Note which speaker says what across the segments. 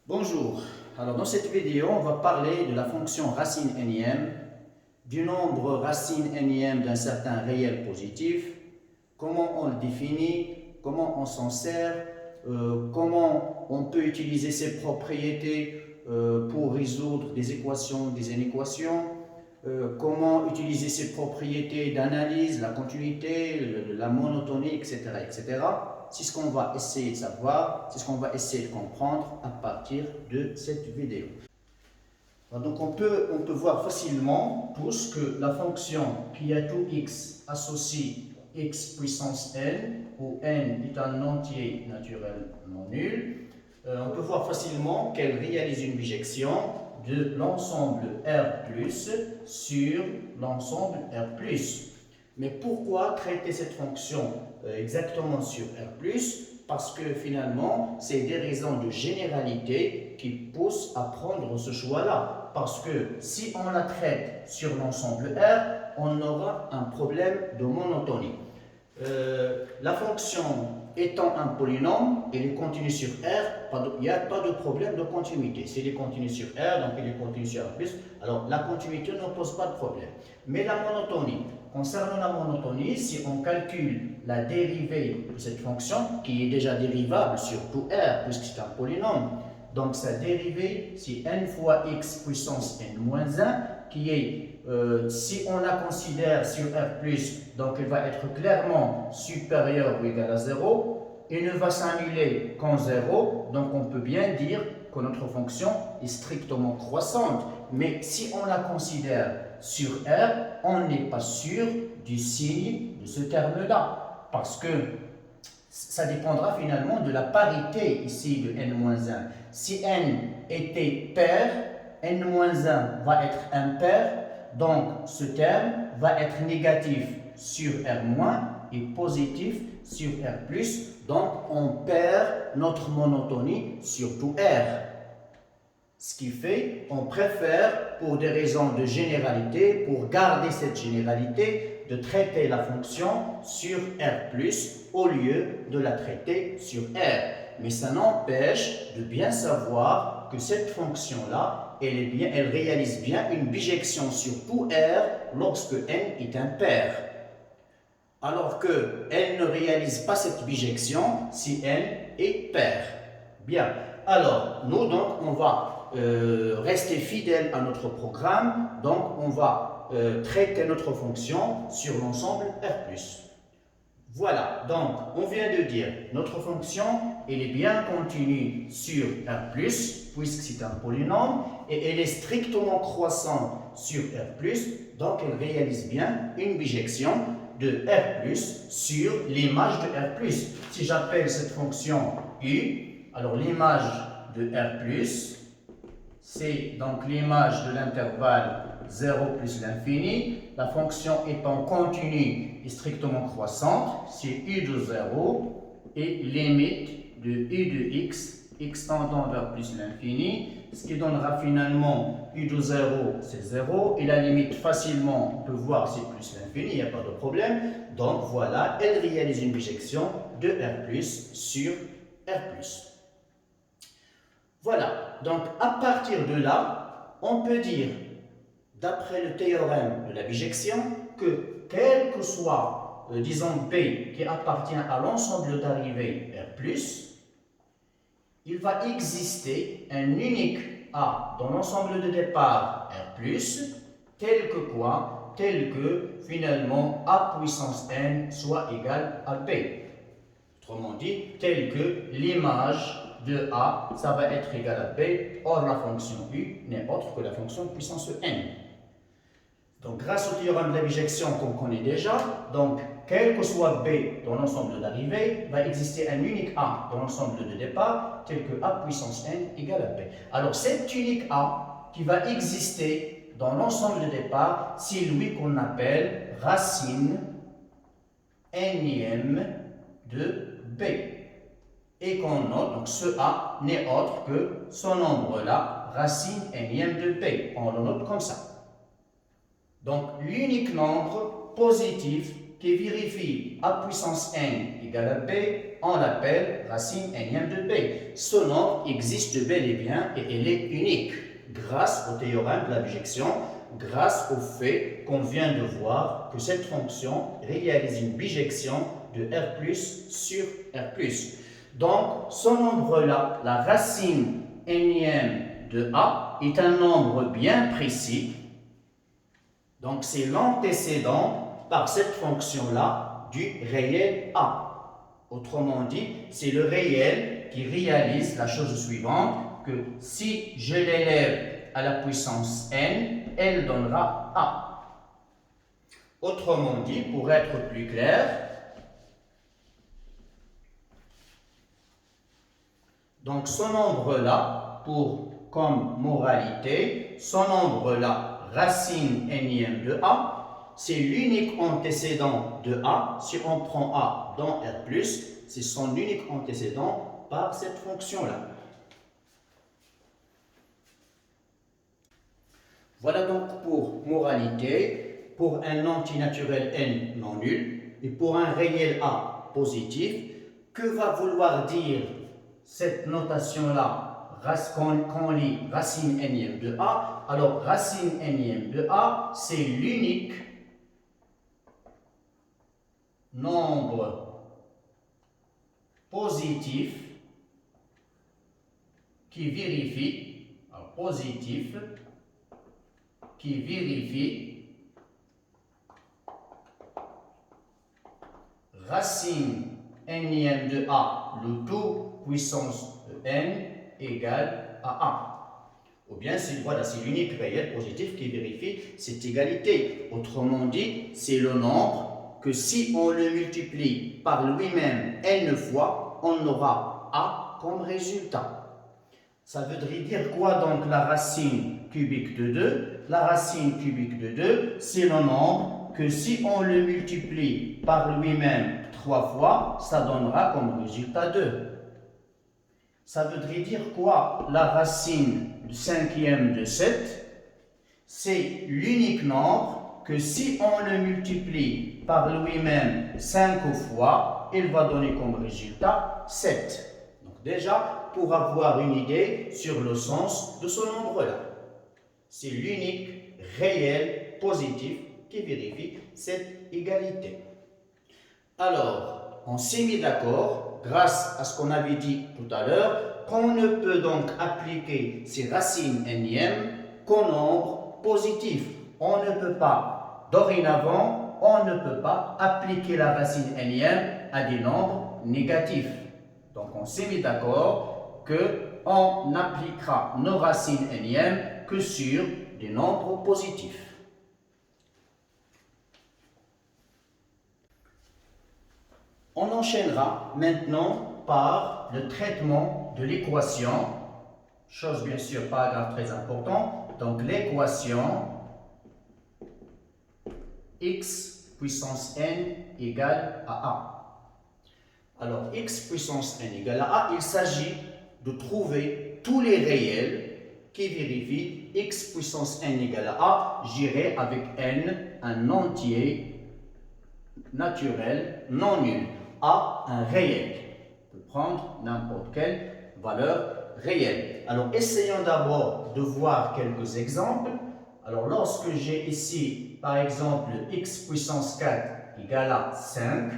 Speaker 1: Bonjour, alors dans cette vidéo on va parler de la fonction racine énième, du nombre racine énième d'un certain réel positif, comment on le définit, comment on s'en sert, comment on peut utiliser ses propriétés pour résoudre des équations, des inéquations, comment utiliser ses propriétés d'analyse, la continuité, la monotonie, etc. etc. C'est ce qu'on va essayer de savoir, c'est ce qu'on va essayer de comprendre à partir de cette vidéo. Donc on peut voir facilement tous que la fonction qui a tout x associe x puissance n, où n est un entier naturel non nul, on peut voir facilement qu'elle réalise une bijection de l'ensemble R+, sur l'ensemble R+. Mais pourquoi traiter cette fonction exactement sur R+? Parce que finalement, c'est des raisons de généralité qui poussent à prendre ce choix-là. Parce que si on la traite sur l'ensemble R, on aura un problème de monotonie. La fonction étant un polynôme, elle est continue sur R, il n'y a pas de problème de continuité. S'il est continu sur R, donc il est continu sur R+, alors la continuité ne pose pas de problème. Mais la monotonie, concernant la monotonie, si on calcule la dérivée de cette fonction, qui est déjà dérivable sur tout R, puisque c'est un polynôme, donc sa dérivée, c'est n fois x puissance n moins 1, qui est, si on la considère sur R+, donc elle va être clairement supérieure ou égale à 0, et ne va s'annuler qu'en 0, donc on peut bien dire que notre fonction est strictement croissante. Mais si on la considère sur R, on n'est pas sûr du signe de ce terme-là, parce que ça dépendra finalement de la parité ici de n-1. Si n était pair, n-1 va être impair, donc ce terme va être négatif sur R- et positif sur R+, donc on perd notre monotonie sur tout R. Ce qui fait qu'on préfère, pour des raisons de généralité, pour garder cette généralité, de traiter la fonction sur R+, au lieu de la traiter sur R. Mais ça n'empêche de bien savoir que cette fonction-là, elle réalise bien une bijection sur tout R lorsque n est impair. Alors que n ne réalise pas cette bijection si n est pair. Bien. Alors, nous donc, on va rester fidèle à notre programme, donc on va traiter notre fonction sur l'ensemble R+. Voilà, donc on vient de dire notre fonction, elle est bien continue sur R+, puisque c'est un polynôme, et elle est strictement croissante sur R+, donc elle réalise bien une bijection de R+, sur l'image de R+. Si j'appelle cette fonction U, alors l'image de R+, c'est donc l'image de l'intervalle 0 plus l'infini. La fonction étant continue et strictement croissante, c'est u de 0 et limite de u de x tendant vers plus l'infini, ce qui donnera finalement u de 0, c'est 0, et la limite facilement, on peut voir c'est plus l'infini, il n'y a pas de problème. Donc voilà, elle réalise une bijection de R+, sur R+. Voilà, donc à partir de là, on peut dire, d'après le théorème de la bijection, que quel que soit, disons P, qui appartient à l'ensemble d'arrivée R+, il va exister un unique A dans l'ensemble de départ R+, tel que quoi? Tel que finalement A puissance n soit égal à B. Autrement dit, tel que l'image de A, ça va être égal à B, or la fonction U n'est autre que la fonction puissance n. Donc, grâce au théorème de la bijection qu'on connaît déjà, donc, quel que soit B dans l'ensemble d'arrivée, va exister un unique A dans l'ensemble de départ, tel que A puissance n égale à B. Alors, cet unique A qui va exister dans l'ensemble de départ, c'est lui qu'on appelle racine énième de B. Et qu'on note, donc ce A n'est autre que son nombre-là, racine énième de B. On le note comme ça. Donc, l'unique nombre positif qui vérifie A puissance n égale à B, on l'appelle racine énième de B. ce nombre existe bel et bien et elle est unique grâce au théorème de la bijection, grâce au fait qu'on vient de voir que cette fonction réalise une bijection de R plus sur R plus. Donc, ce nombre-là, la racine énième de A, est un nombre bien précis. Donc, c'est l'antécédent par cette fonction-là du réel A. Autrement dit, c'est le réel qui réalise la chose suivante, que si je l'élève à la puissance n, elle donnera A. Autrement dit, pour être plus clair, donc ce nombre-là, comme moralité, ce nombre-là, racine énième de A, c'est l'unique antécédent de A. Si on prend A dans R+, c'est son unique antécédent par cette fonction-là. Voilà donc pour moralité, pour un antinaturel n non nul et pour un réel A positif. Que va vouloir dire cette notation-là qu'on lit racine énième de A? Alors, racine énième de A, c'est l'unique nombre positif qui vérifie, alors positif, qui vérifie racine énième de A, le tout puissance de n égale à A. Ou bien, voilà, c'est l'unique réel positif qui vérifie cette égalité. Autrement dit, c'est le nombre que si on le multiplie par lui-même n fois, on aura A comme résultat. Ça veut dire quoi donc la racine cubique de 2? La racine cubique de 2, c'est le nombre que si on le multiplie par lui-même 3 fois, ça donnera comme résultat 2. Ça veut dire quoi la racine cinquième de 7? C'est l'unique nombre que si on le multiplie par lui-même 5 fois, il va donner comme résultat 7. Donc déjà, pour avoir une idée sur le sens de ce nombre-là, c'est l'unique réel positif qui vérifie cette égalité. Alors, on s'est mis d'accord, grâce à ce qu'on avait dit tout à l'heure, qu'on ne peut donc appliquer ces racines énièmes qu'aux nombres positifs. On ne peut pas, dorénavant, on ne peut pas appliquer la racine énième à des nombres négatifs. Donc, on s'est mis d'accord qu'on appliquera nos racines énièmes que sur des nombres positifs. On enchaînera maintenant par le traitement de l'équation, chose bien sûr paragraphe très important, donc l'équation x puissance n égale à a. Alors x puissance n égale à a, il s'agit de trouver tous les réels qui vérifient x puissance n égale à a, j'irai avec n un entier naturel non nul. A, un réel. On peut prendre n'importe quelle valeur réelle. Alors, essayons d'abord de voir quelques exemples. Alors, lorsque j'ai ici, par exemple, x puissance 4 égale à 5,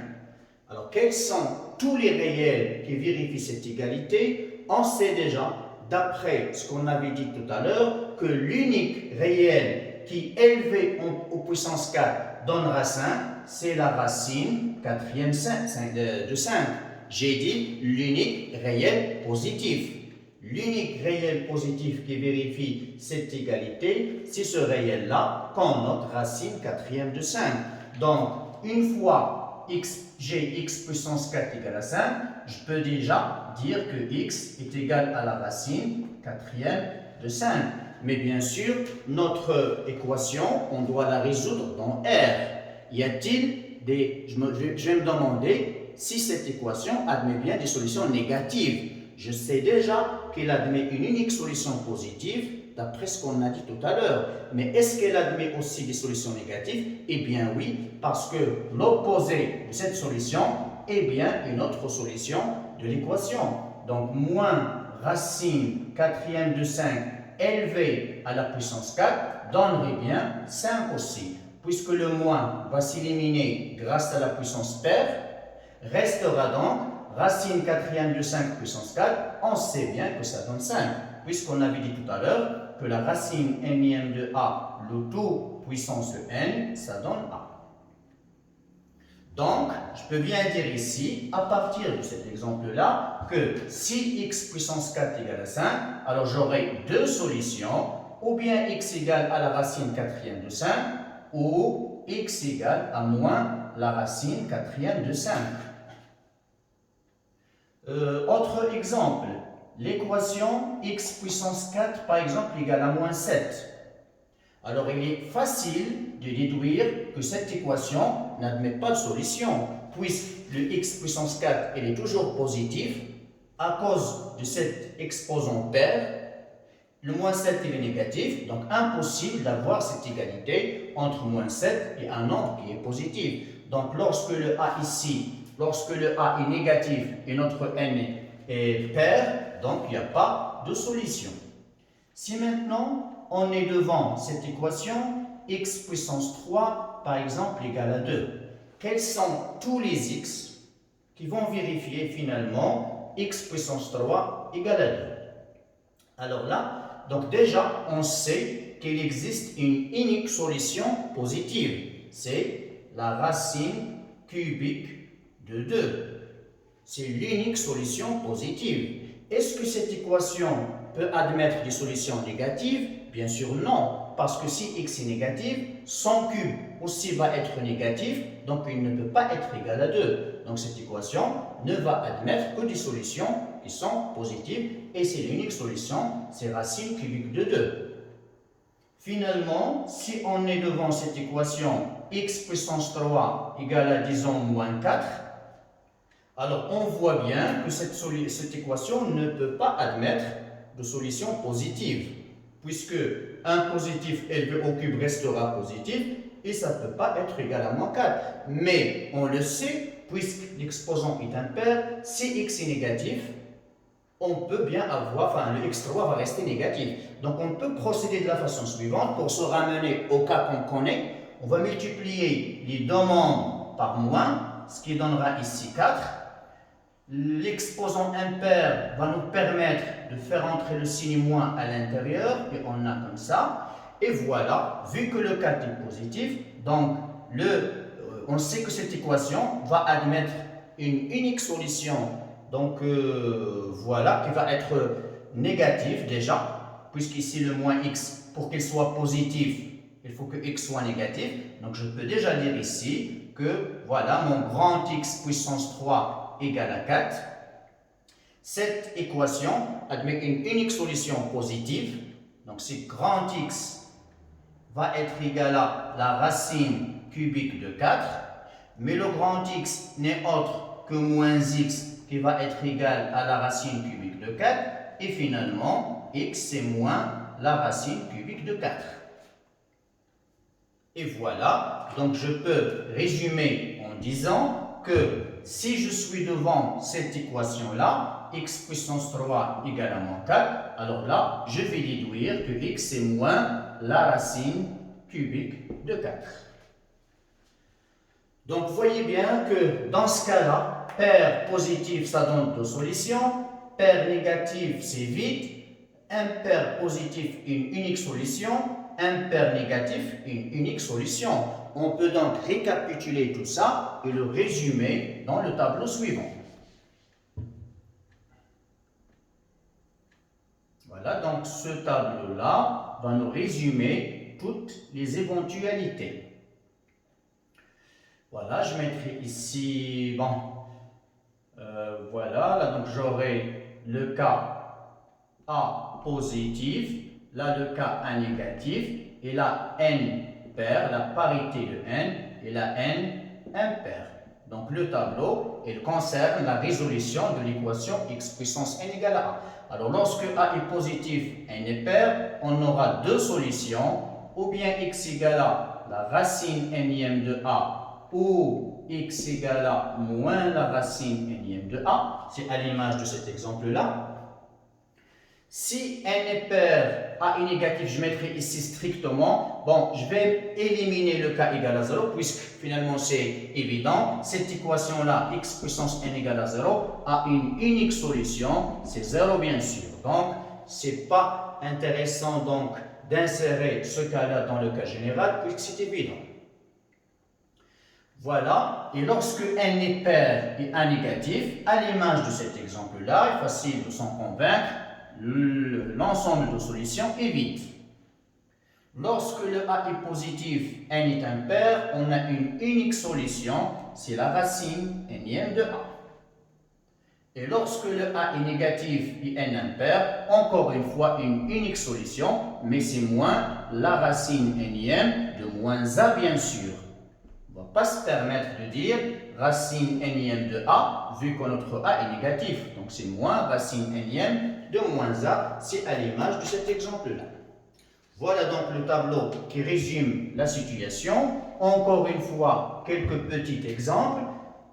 Speaker 1: alors quels sont tous les réels qui vérifient cette égalité? On sait déjà, d'après ce qu'on avait dit tout à l'heure, que l'unique réel qui, élevé au puissance 4, donnera 5, c'est la racine quatrième de 5. J'ai dit l'unique réel positif. L'unique réel positif qui vérifie cette égalité, c'est ce réel-là qu'on note racine quatrième de 5. Donc, une fois j'ai x puissance 4 égale à 5, je peux déjà dire que x est égal à la racine quatrième de 5. Mais bien sûr, notre équation, on doit la résoudre dans R. Y a-t-il des... Je vais me demander si cette équation admet bien des solutions négatives. Je sais déjà qu'elle admet une unique solution positive, d'après ce qu'on a dit tout à l'heure. Mais est-ce qu'elle admet aussi des solutions négatives? Eh bien oui, parce que l'opposé de cette solution est bien une autre solution de l'équation. donc moins racine quatrième de 5 élevé à la puissance 4 donnerait bien 5 aussi. Puisque le moins va s'éliminer grâce à la puissance paire, restera donc racine quatrième de 5 puissance 4, on sait bien que ça donne 5, puisqu'on avait dit tout à l'heure que la racine nième de a, le tout puissance n, ça donne a. Donc, je peux bien dire ici, à partir de cet exemple-là, que si x puissance 4 égale à 5, alors j'aurai deux solutions, ou bien x égale à la racine quatrième de 5, ou x égale à moins la racine quatrième de 5. Autre exemple, l'équation x puissance 4 par exemple égale à moins 7. Alors il est facile de déduire que cette équation n'admet pas de solution, puisque le x puissance 4 elle est toujours positif à cause de cet exposant paire. Le moins 7 il est négatif, donc impossible d'avoir cette égalité entre moins 7 et un nombre qui est positif. Donc lorsque le a ici, lorsque le a est négatif et notre n est pair, donc il n'y a pas de solution. Si maintenant on est devant cette équation, x puissance 3 par exemple égale à 2, quels sont tous les x qui vont vérifier finalement x puissance 3 égale à 2? Alors là, donc déjà on sait qu'il existe une unique solution positive, c'est la racine cubique de 2. C'est l'unique solution positive. Est-ce que cette équation peut admettre des solutions négatives? Bien sûr non, parce que si x est négatif, son cube aussi va être négatif, donc il ne peut pas être égal à 2. Donc cette équation ne va admettre que des solutions qui sont positives, et c'est l'unique solution, c'est racine cubique de 2. Finalement, si on est devant cette équation x puissance 3 égale à, disons, moins 4, alors on voit bien que cette équation ne peut pas admettre de solution positive, puisque un positif élevé au cube restera positif, et ça ne peut pas être égal à moins 4. Mais on le sait, puisque l'exposant est impair, si x est négatif, on peut bien avoir, enfin le x3 va rester négatif. Donc on peut procéder de la façon suivante pour se ramener au cas qu'on connaît. On va multiplier les deux membres par moins, ce qui donnera ici 4. L'exposant impair va nous permettre de faire entrer le signe moins à l'intérieur, et on a comme ça. Et voilà, vu que le 4 est positif, donc on sait que cette équation va admettre une unique solution, donc voilà, qui va être négative déjà, puisqu'ici le moins x, pour qu'il soit positif, il faut que x soit négatif. Donc je peux déjà dire ici que voilà, mon grand x puissance 3 égale à 4. Cette équation admet une unique solution positive. Donc si grand x va être égal à la racine cubique de 4, mais le grand x n'est autre que moins x qui va être égal à la racine cubique de 4, et finalement x c'est moins la racine cubique de 4. Et voilà, donc je peux résumer en disant que si je suis devant cette équation-là, x puissance 3 égale à moins 4, alors là, je vais déduire que x est moins la racine cubique de 4. Donc, vous voyez bien que dans ce cas-là, paire positive, ça donne deux solutions, paire négative, c'est vide, impair positif, une unique solution, impair négatif, une unique solution. On peut donc récapituler tout ça et le résumer dans le tableau suivant. Voilà, donc ce tableau-là va nous résumer toutes les éventualités. Voilà, je mettrai ici, bon, voilà, là donc j'aurai le cas A positif, là le cas A négatif, et là n pair, la parité de n, et la n impair. Donc le tableau, il concerne la résolution de l'équation x puissance n égale à a. Alors lorsque a est positif, n est pair, on aura deux solutions, ou bien x égale à la racine nième de a, ou x égale à moins la racine énième de a, c'est à l'image de cet exemple-là. Si n est pair, a est négatif, je mettrai ici strictement. Bon, je vais éliminer le cas égal à 0, puisque finalement c'est évident. Cette équation-là, x puissance n égale à 0, a une unique solution, c'est 0 bien sûr. Donc, c'est pas intéressant donc d'insérer ce cas-là dans le cas général, puisque c'est évident. Voilà, et lorsque n est pair et a négatif, à l'image de cet exemple-là, est facile de s'en convaincre, l'ensemble de solutions est vide. Lorsque le a est positif, n est impair, on a une unique solution, c'est la racine énième de a. Et lorsque le a est négatif et n impair, encore une fois une unique solution, mais c'est moins la racine énième de moins a bien sûr. On ne va pas se permettre de dire racine énième de a, vu que notre a est négatif. Donc c'est moins racine énième de moins a, c'est à l'image de cet exemple-là. Voilà donc le tableau qui résume la situation. Encore une fois, quelques petits exemples.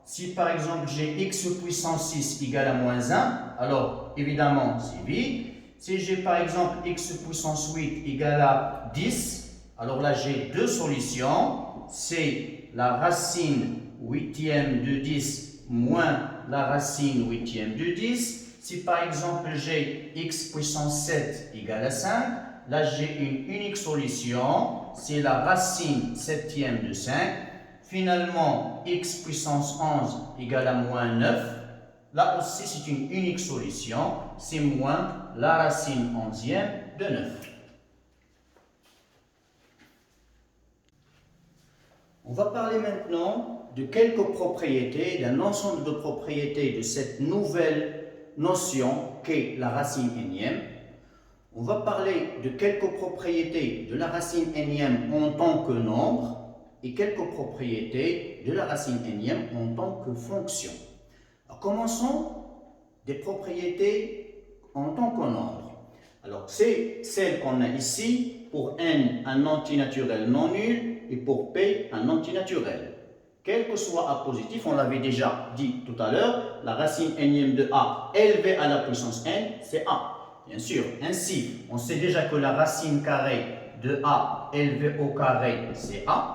Speaker 1: Si par exemple j'ai x puissance 6 égale à moins 1, alors évidemment c'est vide. Si j'ai par exemple x puissance 8 égale à 10, alors là j'ai deux solutions. C'est la racine huitième de 10 moins la racine huitième de 10. Si par exemple j'ai x puissance 7 égale à 5, là j'ai une unique solution, c'est la racine septième de 5. Finalement, x puissance 11 égale à moins 9. Là aussi c'est une unique solution, c'est moins la racine onzième de 9. On va parler maintenant de quelques propriétés, d'un ensemble de propriétés de cette nouvelle notion qu'est la racine énième. On va parler de quelques propriétés de la racine énième en tant que nombre et quelques propriétés de la racine énième en tant que fonction. Alors, commençons des propriétés en tant que nombre. Alors, c'est celle qu'on a ici pour n, un antinaturel non nul, et pour p, un antinaturel. Quel que soit a positif, on l'avait déjà dit tout à l'heure, la racine énième de a élevée à la puissance n, c'est a. Bien sûr, ainsi, on sait déjà que la racine carrée de a élevée au carré, c'est a.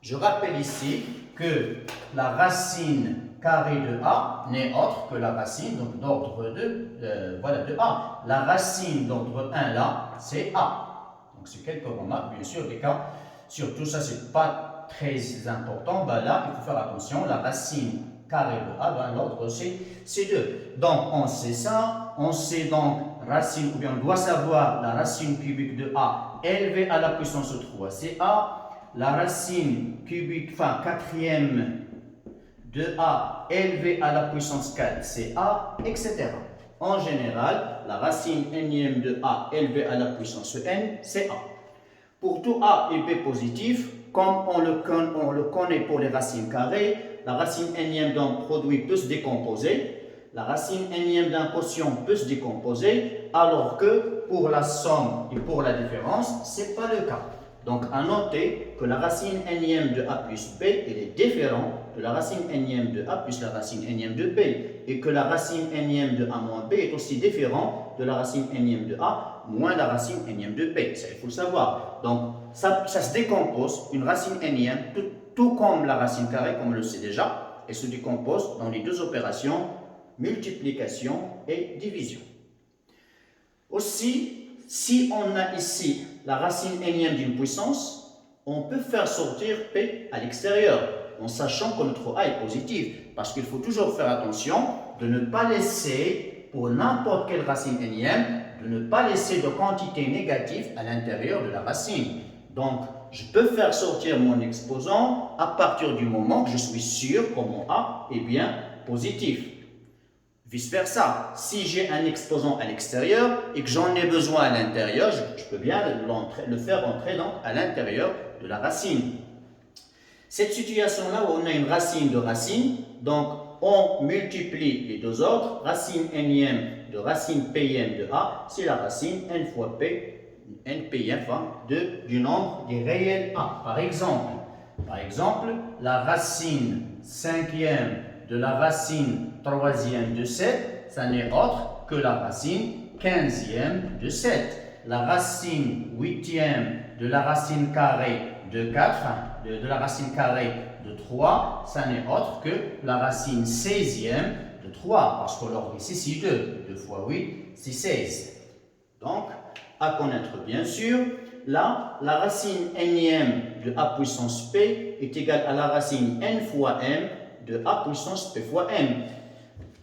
Speaker 1: Je rappelle ici que la racine carrée de a n'est autre que la racine d'ordre de a. La racine d'ordre 1 là, c'est a. Donc c'est quelques remarques, bien sûr, des cas. Surtout ça, c'est pas très important. Ben là, il faut faire attention. La racine carrée de a, ben, l'ordre c'est 2. Donc on sait ça. On sait donc racine, ou bien on doit savoir la racine cubique de a élevée à la puissance 3, c'est a. La racine cubique, enfin quatrième de a élevée à la puissance 4, c'est a, etc. En général, la racine énième de a élevée à la puissance n, c'est a. Pour tout a et b positif, comme on le connaît pour les racines carrées, la racine énième d'un produit peut se décomposer. La racine énième d'un quotient peut se décomposer, alors que pour la somme et pour la différence, ce n'est pas le cas. Donc, à noter que la racine énième de a plus b, elle est différente de la racine énième de a plus la racine énième de b, et que la racine énième de a moins b est aussi différente de la racine énième de a moins la racine énième de b. Ça, il faut le savoir. Donc, ça se décompose, une racine énième, tout comme la racine carrée, comme on le sait déjà, elle se décompose dans les deux opérations multiplication et division. Aussi, si on a ici la racine énième d'une puissance, on peut faire sortir P à l'extérieur, en sachant que notre A est positif, parce qu'il faut toujours faire attention de ne pas laisser, pour n'importe quelle racine énième, de ne pas laisser de quantité négative à l'intérieur de la racine. Donc, je peux faire sortir mon exposant à partir du moment que je suis sûr que mon A est bien positif. Vice versa, si j'ai un exposant à l'extérieur et que j'en ai besoin à l'intérieur, je peux bien le faire entrer donc à l'intérieur de la racine. Cette situation-là où on a une racine de racine, donc on multiplie les deux autres, racine énième de racine pième de a, c'est la racine n fois p, n pième du nombre des réels a. Par exemple, Par exemple, la racine cinquième de la racine troisième de 7, ça n'est autre que la racine quinzième de 7. La racine huitième de la racine carrée de 4, de la racine carrée de 3, ça n'est autre que la racine seizième de 3, parce que l'ordre ici c'est 2. 2 fois 8, c'est 16. Donc, à connaître bien sûr, là, la racine nème de a puissance p est égale à la racine n fois m de a puissance p fois m.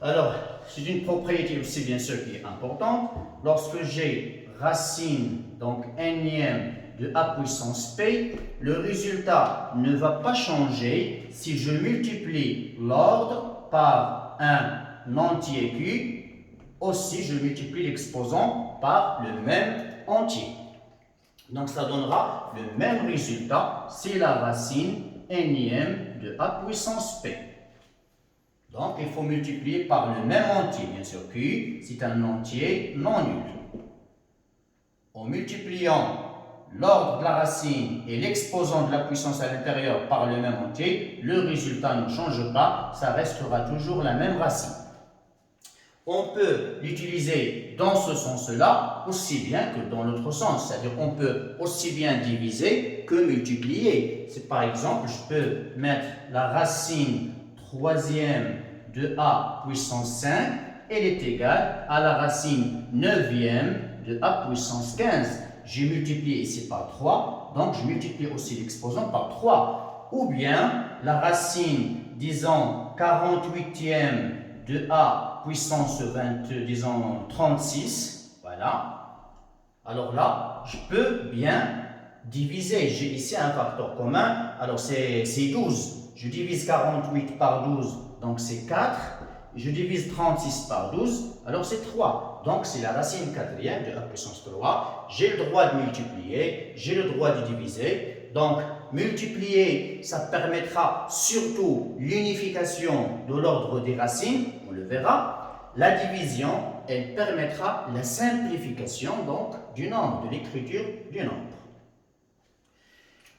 Speaker 1: Alors, c'est une propriété aussi bien sûr qui est importante. Lorsque j'ai racine, donc nème de a puissance p, le résultat ne va pas changer si je multiplie l'ordre par un entier q. Aussi, je multiplie l'exposant par le même entier. Donc, ça donnera le même résultat, c'est la racine nème de a puissance p. Donc, il faut multiplier par le même entier. Bien sûr, q, c'est un entier non nul. En multipliant l'ordre de la racine et l'exposant de la puissance à l'intérieur par le même entier, le résultat ne change pas, ça restera toujours la même racine. On peut l'utiliser dans ce sens-là aussi bien que dans l'autre sens. C'est-à-dire qu'on peut aussi bien diviser que multiplier. C'est par exemple, je peux mettre la racine troisième de a puissance 5, elle est égale à la racine neuvième de a puissance 15. J'ai multiplié ici par 3, donc je multiplie aussi l'exposant par 3. Ou bien la racine, disons, 48e de a puissance 36, voilà. Alors là, je peux bien diviser. J'ai ici un facteur commun, alors c'est 12. Je divise 48 par 12, donc c'est 4. Je divise 36 par 12, alors c'est 3. Donc c'est la racine quatrième de a puissance 3. J'ai le droit de multiplier, j'ai le droit de diviser. Donc multiplier, ça permettra surtout l'unification de l'ordre des racines, on le verra. La division, elle permettra la simplification donc du nombre, de l'écriture du nombre.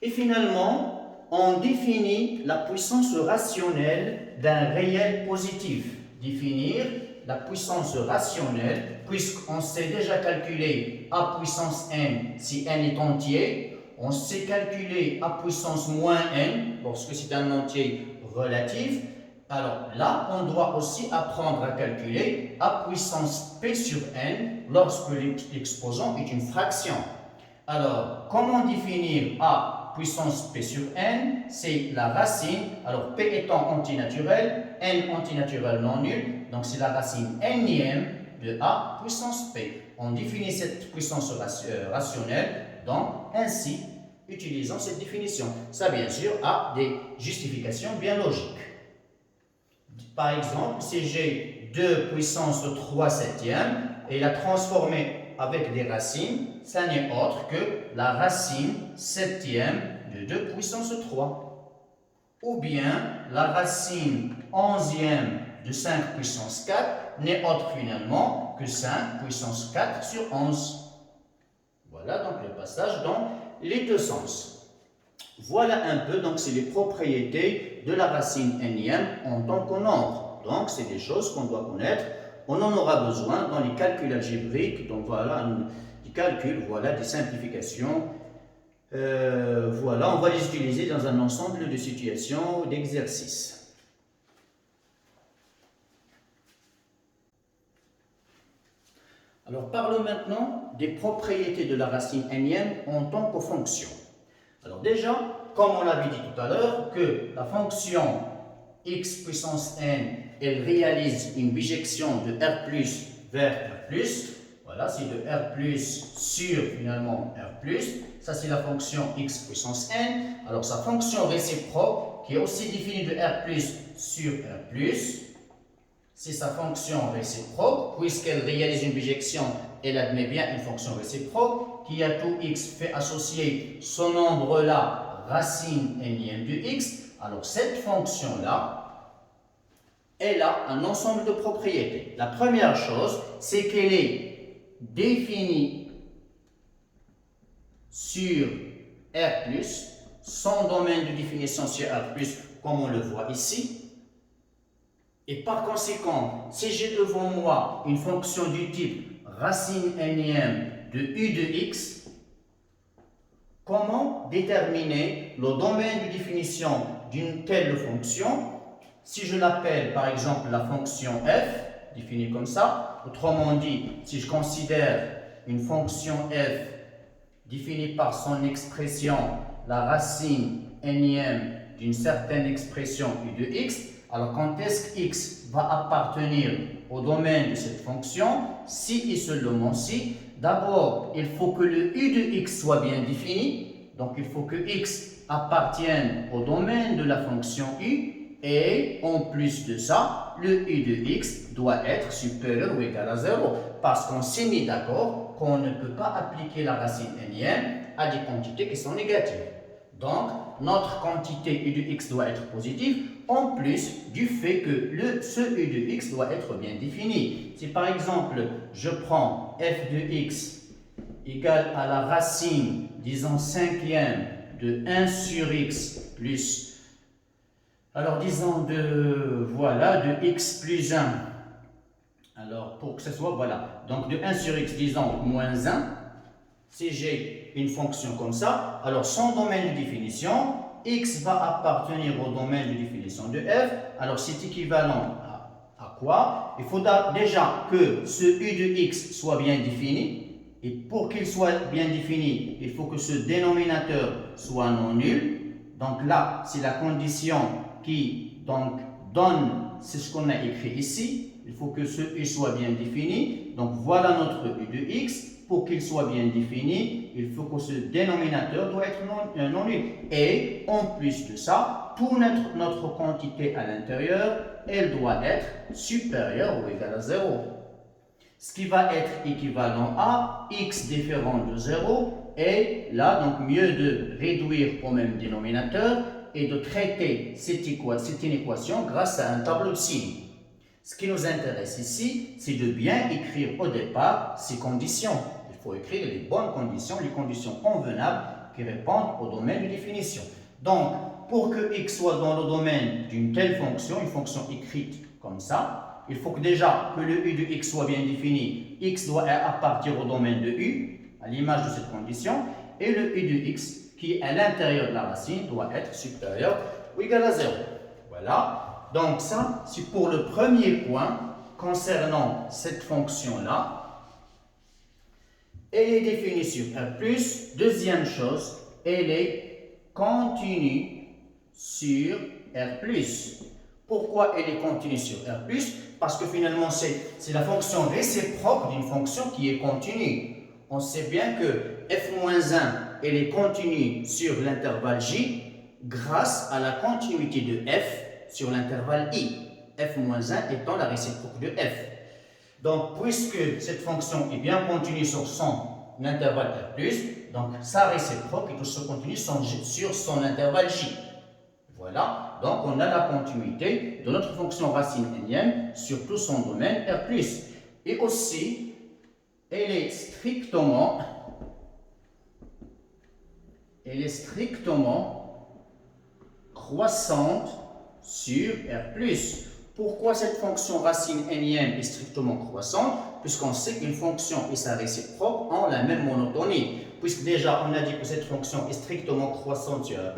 Speaker 1: Et finalement, on définit la puissance rationnelle d'un réel positif. Définir la puissance rationnelle, puisqu'on sait déjà calculer a puissance n si n est entier, on sait calculer a puissance moins n lorsque c'est un entier relatif. Alors là, on doit aussi apprendre à calculer a puissance p sur n lorsque l'exposant est une fraction. Alors, comment définir a puissance p sur n? C'est la racine, alors p étant antinaturel, n antinaturel non nul, donc c'est la racine nème de a puissance p. On définit cette puissance rationnelle, donc ainsi, utilisant cette définition. Ça, bien sûr, a des justifications bien logiques. Par exemple, si j'ai 2 puissance 3 septième et la transformer avec des racines, ça n'est autre que la racine septième de 2 puissance 3. Ou bien la racine onzième de 5 puissance 4 n'est autre finalement que 5 puissance 4 sur 11. Voilà donc le passage dans les deux sens. Voilà un peu, donc c'est les propriétés de la racine nème en tant que nombre. Donc c'est des choses qu'on doit connaître. On en aura besoin dans les calculs algébriques. Donc voilà, des calculs, voilà, des simplifications. Voilà, on va les utiliser dans un ensemble de situations, d'exercices. Alors parlons maintenant des propriétés de la racine nème en tant que fonction. Alors déjà, comme on l'avait dit tout à l'heure, que la fonction x puissance n, elle réalise une bijection de R plus vers R plus. Voilà, c'est de R plus sur finalement R plus. Ça, c'est la fonction x puissance n. Alors, sa fonction réciproque, qui est aussi définie de R plus sur R plus, c'est sa fonction réciproque, puisqu'elle réalise une bijection, elle admet bien une fonction réciproque, qui a tout x fait associer ce nombre-là, racine nème de x. Alors, cette fonction-là, elle a un ensemble de propriétés. La première chose, c'est qu'elle est définie sur R+, son domaine de définition sur R+, comme on le voit ici. Et par conséquent, si j'ai devant moi une fonction du type racine énième de u de x, comment déterminer le domaine de définition d'une telle fonction? Si je l'appelle par exemple la fonction f, définie comme ça, autrement dit, si je considère une fonction f définie par son expression, la racine énième d'une certaine expression u de x, alors quand est-ce que x va appartenir au domaine de cette fonction? Si et seulement si, d'abord, il faut que le u de x soit bien défini, donc il faut que x appartienne au domaine de la fonction u, et en plus de ça, le u de x doit être supérieur ou égal à 0, parce qu'on s'est mis d'accord qu'on ne peut pas appliquer la racine énième à des quantités qui sont négatives. Donc, notre quantité u de x doit être positive, en plus du fait que ce u de x doit être bien défini. Si par exemple, je prends f de x égale à la racine, disons cinquième, de 1 sur x plus, alors disons de x plus 1. Alors, pour que ce soit, voilà, donc de 1 sur x, disons moins 1, si j'ai une fonction comme ça, alors son domaine de définition, x va appartenir au domaine de définition de f, alors c'est équivalent à quoi? Il faut déjà que ce u de x soit bien défini, et pour qu'il soit bien défini, il faut que ce dénominateur soit non nul. Donc là, c'est la condition qui donc donne, c'est ce qu'on a écrit ici, il faut que ce u soit bien défini. Donc voilà notre u de x. Pour qu'il soit bien défini, il faut que ce dénominateur doit être non nul. Et en plus de ça, pour notre quantité à l'intérieur, elle doit être supérieure ou égale à 0. Ce qui va être équivalent à x différent de 0. Et là, donc mieux de réduire au même dénominateur et de traiter cette inéquation grâce à un tableau de signes. Ce qui nous intéresse ici, c'est de bien écrire au départ ces conditions. Il faut écrire les bonnes conditions, les conditions convenables qui répondent au domaine de définition. Donc, pour que x soit dans le domaine d'une telle fonction, une fonction écrite comme ça, il faut que déjà que le u de x soit bien défini. X doit appartenir au domaine de u, à l'image de cette condition, et le u de x qui est à l'intérieur de la racine doit être supérieur ou égal à 0. Voilà. Donc ça, c'est pour le premier point concernant cette fonction-là. Elle est définie sur R+. Deuxième chose, elle est continue sur R+. Pourquoi elle est continue sur R+? Parce que finalement, c'est la fonction réciproque d'une fonction qui est continue. On sait bien que f-1, elle est continue sur l'intervalle j grâce à la continuité de f sur l'intervalle i, f-1 étant la réciproque de f. Donc, puisque cette fonction est bien continue sur son intervalle R+, donc sa réciproque est aussi continue sur son intervalle j. Voilà, donc on a la continuité de notre fonction racine énième sur tout son domaine R+. Et aussi, elle est strictement croissante sur R+. Pourquoi cette fonction racine énième est strictement croissante? Puisqu'on sait qu'une fonction et sa réciproque ont la même monotonie. Puisque déjà, on a dit que cette fonction est strictement croissante sur R+,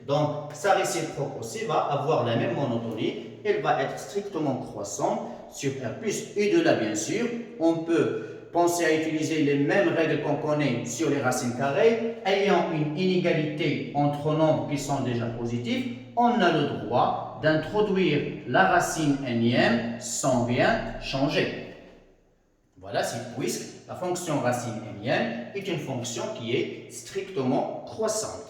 Speaker 1: donc sa réciproque aussi va avoir la même monotonie. Elle va être strictement croissante sur R+. Et de là, bien sûr, on peut penser à utiliser les mêmes règles qu'on connaît sur les racines carrées. Ayant une inégalité entre nombres qui sont déjà positifs, on a le droit d'introduire la racine énième sans rien changer. Voilà, c'est puisque la fonction racine énième est une fonction qui est strictement croissante.